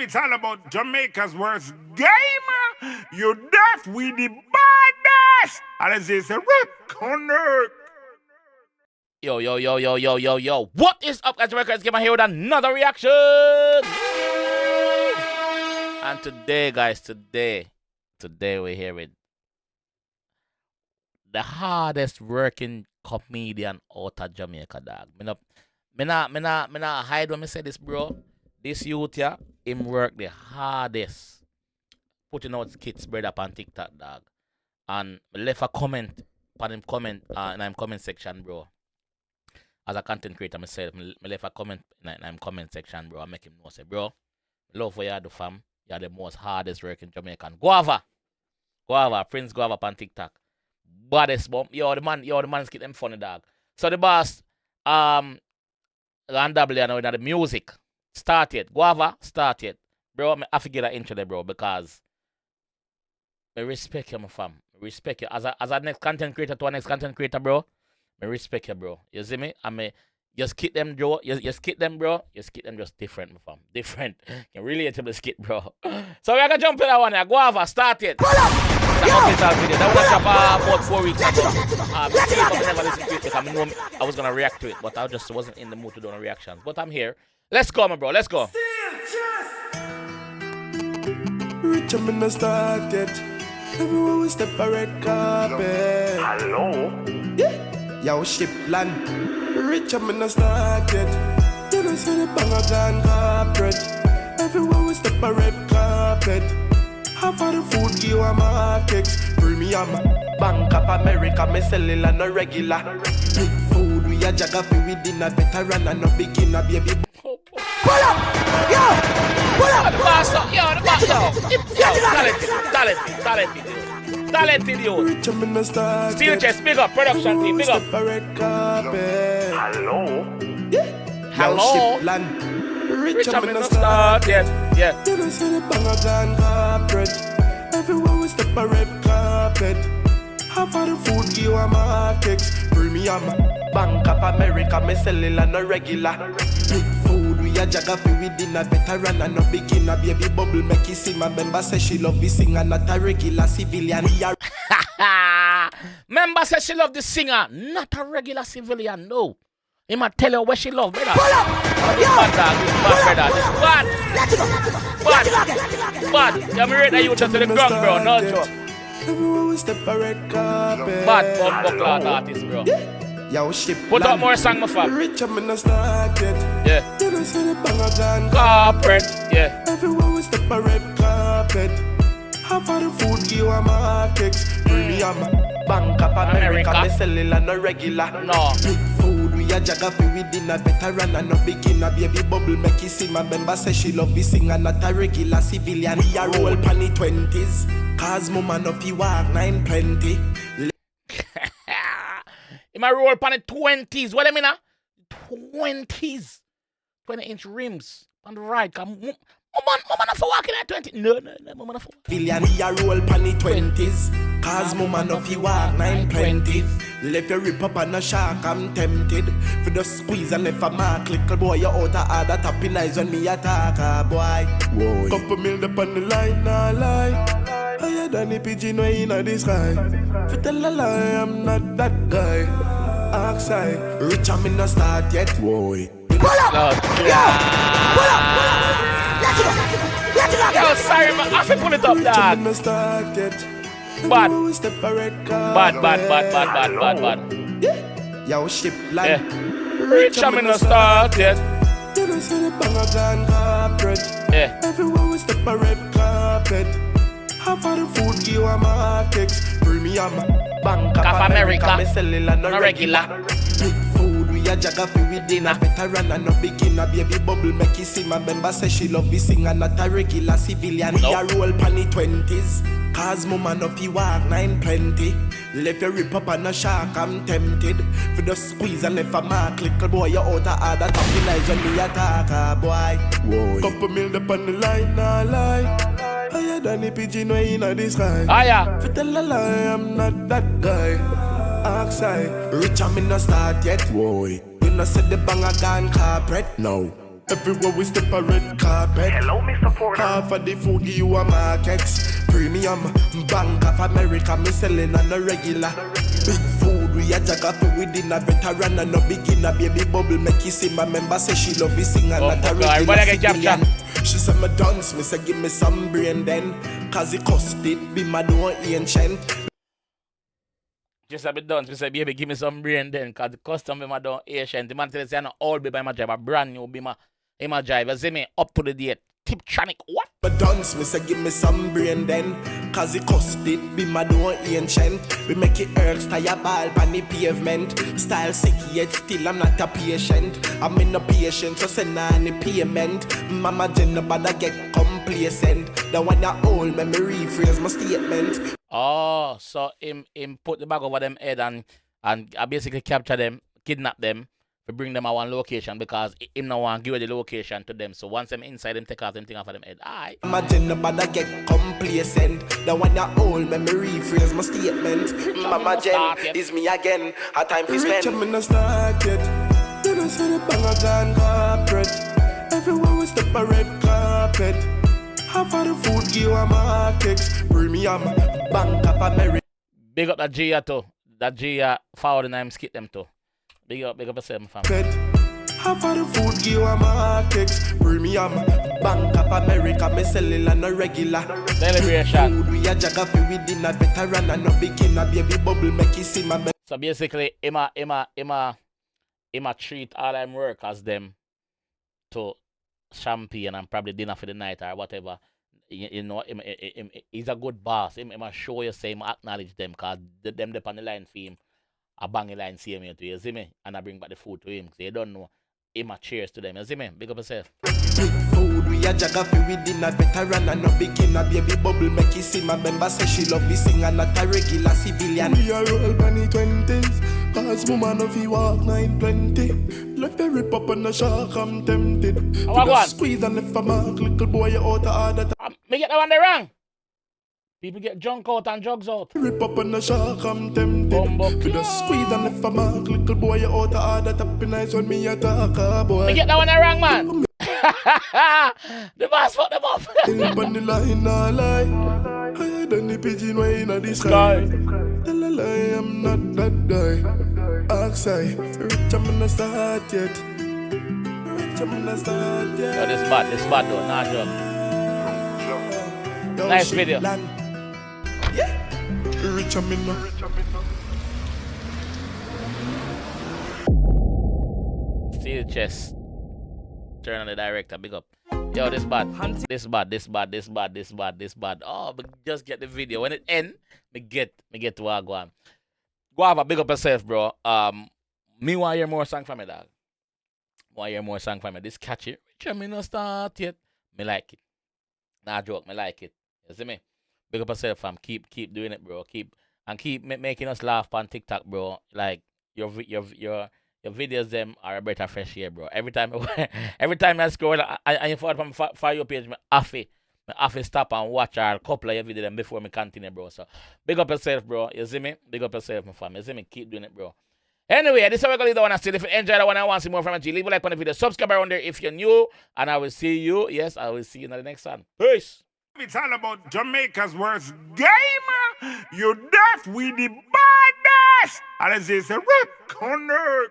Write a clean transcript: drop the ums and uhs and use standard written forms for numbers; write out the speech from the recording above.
it's all about Jamaica's worst game. You deaf, we the baddest. And as they say, connect. Yo. What is up, guys? Jamaica's Game here with another reaction. And today, guys, today we're here with the hardest working comedian out of Jamaica, dog. Me not hide when me say this, bro. This youth, yeah, him work the hardest. Putting out skits, brother, up on TikTok, dog. And I left a comment on him in him comment section, bro. As a content creator myself, I left a comment in him comment section, bro. I make him know, say, bro, love for you, the fam. You're the most hardest working Jamaican. Guava, Prince Guava on TikTok. Baddest bump. Yo, the man skit them funny, dog. So the boss, and double you know, the music. Start it. Guava, start it. Bro, I have to get that intro there, bro, because I respect you, my fam. I respect you. As a next content creator to a next content creator, bro, I respect you, bro. You see me? I mean, you skit them, bro. You skit them, bro. You skit them just different, my fam. Different. You really able to skit, bro. So we're going to jump in that one here. Guava, start it. It's an official video. That was about 4 weeks ago. See if I never listen to it because I know I was going to react to it, but I just wasn't in the mood to do no reactions. But I'm here. Let's go, my bro. Let's go. Rich, I'm in the start yet. Everyone will step a red carpet. Hello? Yeah. Yo, ship land. Rich, I'm in the start yet. Then I see the banger gone corporate. Everyone will step a red carpet. Half of the food give a markets. Premium. Bank of America, me selling on a regular. Big food, we a jagger for we dinner. Veteran and no beginner, baby. Pull up! Yo! Pull up! The boss up! Yo, the boss up! Talented, yo! Rich, I'm in the start. Steel chest, big up, production team, big up. Step a red carpet. Hello? Hello? Rich, I'm in the start, yeah. Then I see the banger gone corporate. Everywhere we step a red carpet. Half of the food give a markets. Premium. Bank of America, me selling on a regular. Big food, we a jagger for we dinner. Veteran and no beginner. Baby bubble make you see. My member say she love the singer, not a regular civilian. We are Member say she love the singer, not a regular civilian, no. He might tell her what she love, brother. pull up! This bad, dog. This bad, brother. This bad. Yeah, me rate that you to the ground, bro. No joke. Everywhere we step a red carpet. Bad bumbo cloud artist, bro. Yo, ship Put land. up more song, my fam. Rich, I'm in the start yet. Yeah. Then I see the banger gone Corporate, yeah. Everywhere we step a red carpet. Half of the food give a markets. Premium. Bank of America, me selling on a regular. No. Big food, we a jagger for we dinner. Veteran and no beginner. Baby bubble make you see. My member say she love the singer, not a regular civilian. We a roll pan the 20s. Cause mama no fi walk 920. In my roll pan the 20s. What do you mean, 20s. 20-inch rims on the right. Mama not for walking at 20. No, mama not for walking. Civilian, we a roll pan the 20s. Cause mama no fi walk 920. Left your rip up on a shark, I'm tempted. For the squeeze and left a mark. Little boy, you out of order. Tapping eyes when me attack, boy. Whoa. Couple mil up on the line, nah lie. Higher than the pigeon way in the sky. For tell a lie, I'm not that guy. Outside, rich I'm in the start yet. Whoa. Pull up! Pull up! Let's go! Yo, sorry, man. I have to pull it up, dad. Bad. Yo, ship land. Yeah. Rich, I'm in the start, yeah. Then I see the banger gone corporate. Yeah. Everywhere we step a red carpet. Half of the food give a markets. Premium. Bank of America, me selling on a regular. Big food, we a jagger for we dinner. Veteran and no beginner. Baby bubble make you see. My member say she love the singer, not a regular civilian. We a roll pan the 20s. Cause mama no fi walk 920. Left your rip up on a shark, I'm tempted. For the squeeze and left a mark. Little boy, you out of order. Tapping eyes when me attack, boy. Whoa. Couple mil up on the line, nah lie. Higher than the pigeon way in the sky. Aya. For tell a lie, I'm not that guy. Outside, rich I'm in the start yet. Whoa. You know said the banger gone corporate. No. Everywhere we step a red carpet. Hello, Mr. Porter. Half of the food give you a markets. Premium, Bank of America, me selling on a regular. Big food, we a jagger for within a veteran and no beginner. Baby bubble, make you see my member say she love you sing and not a regular civilian. She said me dance, me say give me some brain then. Cause it cost it, be my door ancient. Just a bit done. Me say, baby, give me some brain then. Cause the custom be my don't Asian. The man tell us, I'm not old be my drive. A brand new be my drive. You see me? Up to the date. Tiptronic. What? But dance, me say give me some brain then. Cause it cost it, be my door ancient. We make it earth, tire ball pan the pavement. Style sick yet still I'm not a patient. I'm in a patient, so send on the payment. Mama Jenna but I get complacent. The one that old memory rephrase my statement. Oh, so him put the bag over them head and I basically capture them, kidnap them, to bring them at one location because him no want give the location to them. So once them inside, them take off them thing off of them head. Aye. Imagine but I get complacent. The one that old memory rephrase my statement. Mama Jen, is me again. A time to spend. Rich, I'm in a start yet. Then I said the banger gone corporate. Everywhere we step a red carpet. Half of the food give you a markets. Premium, Bank of America. Big up that Gia too. That Gia forward and I'm skip them too. Big up yourself, fam. Half of the food give you a markets. Premium, Bank of America. Me selling on a regular. Celebration. Food we a jagger for within a veteran and no beginner. Baby bubble make you see my. So basically, I'ma treat all them workers them to champagne and probably dinner for the night or whatever. You know, he's a good boss. He must show you, say, acknowledge them because them dep on the line for him. I bang the line, see him to you see me? And I bring back the food to him. So you don't know. He must cheers to them. You see me? Big up yourself. Big food, we a jagger for within a veteran and no beginner. Baby bubble make you see my member say she love me sing and not a regular civilian. We are roll bunny 20s. Cause woman of you walk 920. Left the rip up on the shark, I'm tempted. Squeeze and left a mark, little boy, you out of order. Me get that one there wrong. People get drunk out and drugs out. Rip up on the shark, I'm tempted. Could have squeeze and left a mark, little boy, you out of order. Tapping nice when me attack, boy. Me get that one there wrong, man. The boss fuck them up. On the line, no lie. Higher than the pigeon way in the sky. Tell a lie, I'm not that guy. Oxide, rich, I'm in the start yet. Rich, I'm in the start yet. Yo, this bad though, nah joke. Nice video. Yeah. Rich, I'm in the. See the chest. Turn on the director, big up. Yo, this bad. Oh, but just get the video. When it end, me get to Guava. Guava, big up yourself, bro. Me want to hear more song from me, dog. This catchy. Rich, I'm not start yet. Me like it. Nah joke, me like it. You see me? Big up yourself, fam. Keep doing it, bro. Keep making us laugh on TikTok, bro. Like your videos them are a better fresh air, bro. Every time I scroll and you forward from for your page, me have to stop and watch a couple of your videos them before me continue, bro. So big up yourself, bro. You see me? Big up yourself, my fam. You see me? Keep doing it, bro. Anyway, this is how we're going to leave the one. If you enjoy the one and want to see more from me, leave a like on the video. Subscribe around there if you're new. And I will see you. Yes, I will see you in the next one. Peace. It's all about Jamaica's worst game. You deaf with the baddest. And it's a rip corner.